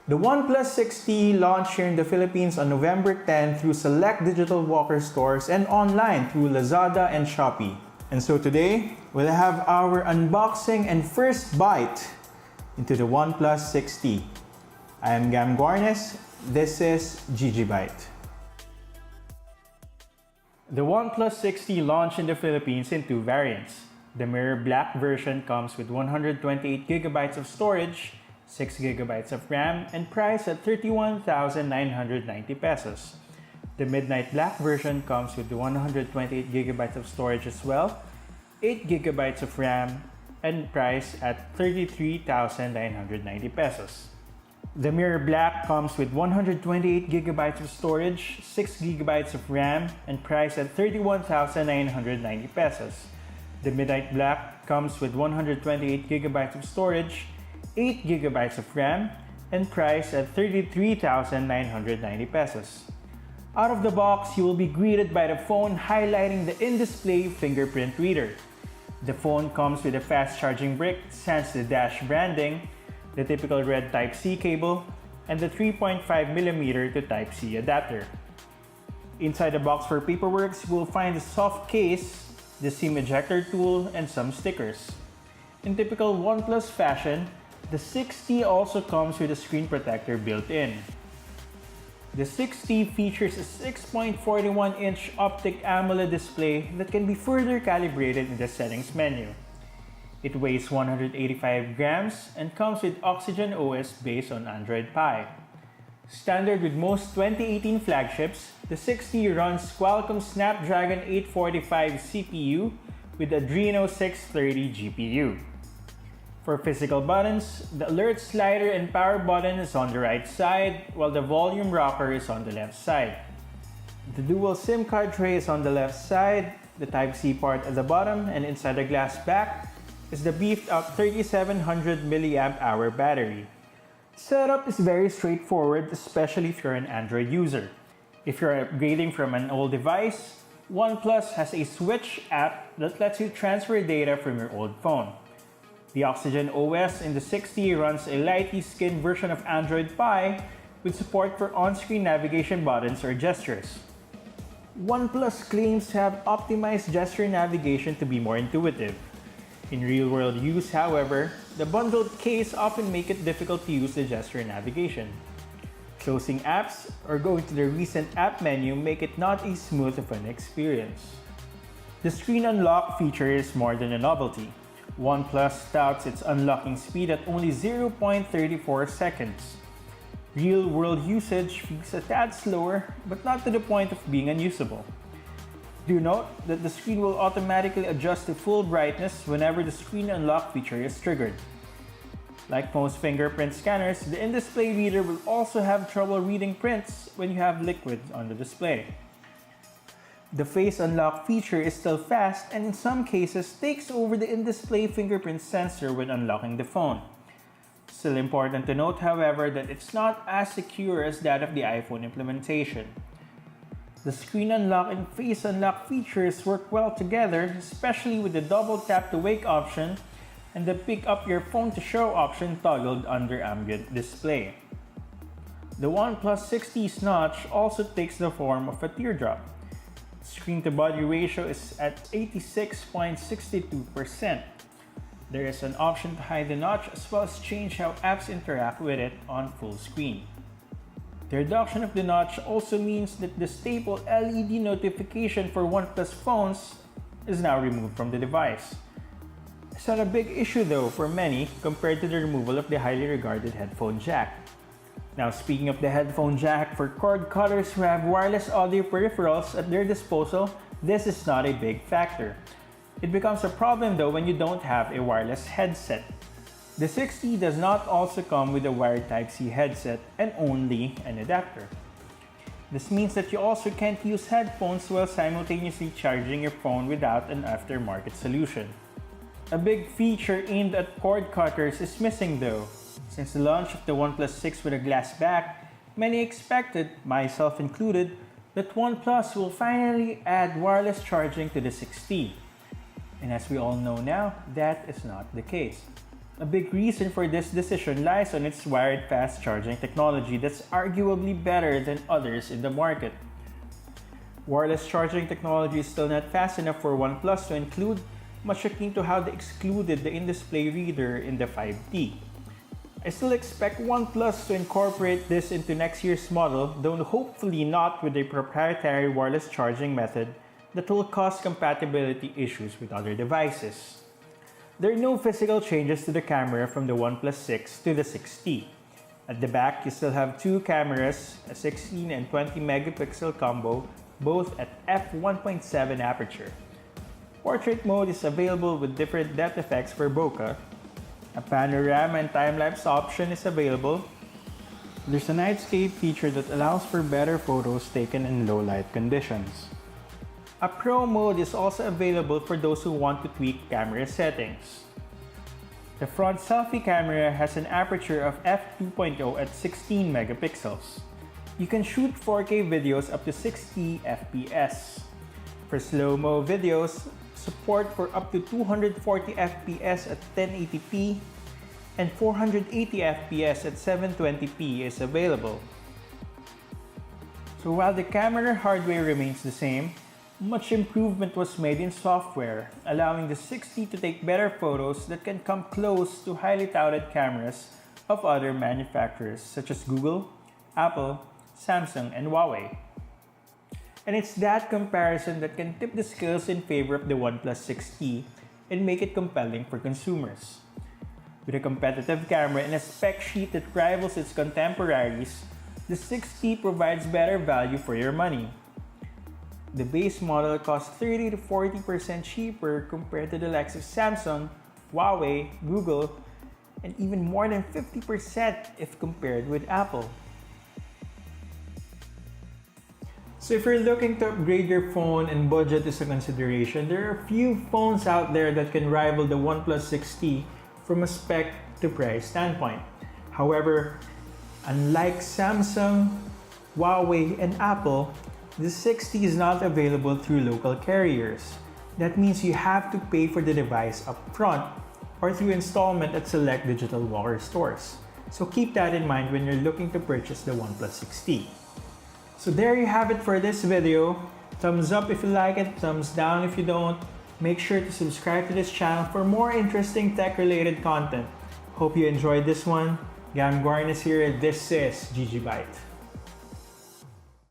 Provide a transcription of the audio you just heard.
The OnePlus 6T launched here in the Philippines on November 10 through select digital Walker stores and online through Lazada and Shopee. And so today, we'll have our unboxing and first bite into the OnePlus 6T. I am Gam Guarnes. This is ggbite. The OnePlus 6T launched in the Philippines in two variants. The mirror black version comes with 128GB of storage, 6GB of RAM, and priced at 31,990 pesos. The midnight black version comes with 128GB of storage as well, 8GB of RAM, and priced at 33,990 pesos. The mirror black comes with 128GB of storage, 6GB of RAM, and priced at 31,990 pesos. The midnight black comes with 128GB of storage, 8GB of RAM, and priced at 33,990 pesos. Out of the box, you will be greeted by the phone highlighting the in-display fingerprint reader. The phone comes with a fast charging brick, sans the dash branding, the typical red Type-C cable, and the 3.5mm to Type-C adapter. Inside the box for paperwork, you will find the soft case, the SIM ejector tool, and some stickers. In typical OnePlus fashion, the 6T also comes with a screen protector built in. The 6T features a 6.41-inch optic AMOLED display that can be further calibrated in the settings menu. It weighs 185 grams and comes with Oxygen OS based on Android Pie. Standard with most 2018 flagships, the 6T runs Qualcomm Snapdragon 845 CPU with Adreno 630 GPU. For physical buttons, the alert slider and power button is on the right side, while the volume rocker is on the left side. The dual SIM card tray is on the left side, the Type-C port at the bottom, and inside the glass back is the beefed up 3700 mAh battery. Setup is very straightforward, especially if you're an Android user. If you're upgrading from an old device, OnePlus has a Switch app that lets you transfer data from your old phone. The Oxygen OS in the 6T runs a lightly skinned version of Android Pie with support for on-screen navigation buttons or gestures. OnePlus claims to have optimized gesture navigation to be more intuitive. In real-world use, however, the bundled case often make it difficult to use the gesture navigation. Closing apps or going to the recent app menu make it not a smooth of an experience. The screen unlock feature is more than a novelty. OnePlus touts its unlocking speed at only 0.34 seconds. Real-world usage feels a tad slower, but not to the point of being unusable. Do note that the screen will automatically adjust to full brightness whenever the screen unlock feature is triggered. Like most fingerprint scanners, the in-display reader will also have trouble reading prints when you have liquids on the display. The face unlock feature is still fast and in some cases takes over the in-display fingerprint sensor when unlocking the phone. Still important to note, however, that it's not as secure as that of the iPhone implementation. The screen unlock and face unlock features work well together, especially with the double tap to wake option and the pick up your phone to show option toggled under ambient display. The OnePlus 6T's notch also takes the form of a teardrop. Screen to body ratio is at 86.62%. There is an option to hide the notch as well as change how apps interact with it on full screen. The reduction of the notch also means that the staple LED notification for OnePlus phones is now removed from the device. It's not a big issue though for many compared to the removal of the highly regarded headphone jack. Now speaking of the headphone jack, for cord cutters who have wireless audio peripherals at their disposal, this is not a big factor. It becomes a problem though when you don't have a wireless headset. The 6T does not also come with a wired Type-C headset and only an adapter. This means that you also can't use headphones while simultaneously charging your phone without an aftermarket solution. A big feature aimed at cord cutters is missing though. Since the launch of the OnePlus 6 with a glass back, many expected, myself included, that OnePlus will finally add wireless charging to the 6T. And as we all know now, that is not the case. A big reason for this decision lies on its wired fast charging technology that's arguably better than others in the market. Wireless charging technology is still not fast enough for OnePlus to include, much akin to how they excluded the in-display reader in the 5T. I still expect OnePlus to incorporate this into next year's model, though hopefully not with a proprietary wireless charging method that will cause compatibility issues with other devices. There are no physical changes to the camera from the OnePlus 6 to the 6T. At the back, you still have two cameras, a 16 and 20 megapixel combo, both at f1.7 aperture. Portrait mode is available with different depth effects for bokeh. A panorama and time-lapse option is available. There's a nightscape feature that allows for better photos taken in low light conditions. A Pro mode is also available for those who want to tweak camera settings. The front selfie camera has an aperture of f2.0 at 16 megapixels. You can shoot 4K videos up to 60 FPS. For slow-mo videos, support for up to 240 FPS at 1080p and 480 FPS at 720p is available. So while the camera hardware remains the same, much improvement was made in software, allowing the 6T to take better photos that can come close to highly touted cameras of other manufacturers such as Google, Apple, Samsung, and Huawei. And it's that comparison that can tip the scales in favor of the OnePlus 6T and make it compelling for consumers. With a competitive camera and a spec sheet that rivals its contemporaries, the 6T provides better value for your money. The base model costs 30 to 40% cheaper compared to the likes of Samsung, Huawei, Google, and even more than 50% if compared with Apple. So if you're looking to upgrade your phone and budget is a consideration, there are a few phones out there that can rival the OnePlus 6T from a spec to price standpoint. However, unlike Samsung, Huawei, and Apple, the 6T is not available through local carriers. That means you have to pay for the device upfront or through installment at select Digital Walker stores. So keep that in mind when you're looking to purchase the OnePlus 6T. So there you have it for this video. Thumbs up if you like it, thumbs down if you don't. Make sure to subscribe to this channel for more interesting tech-related content. Hope you enjoyed this one. Gam Guarnes here, this is ggbite.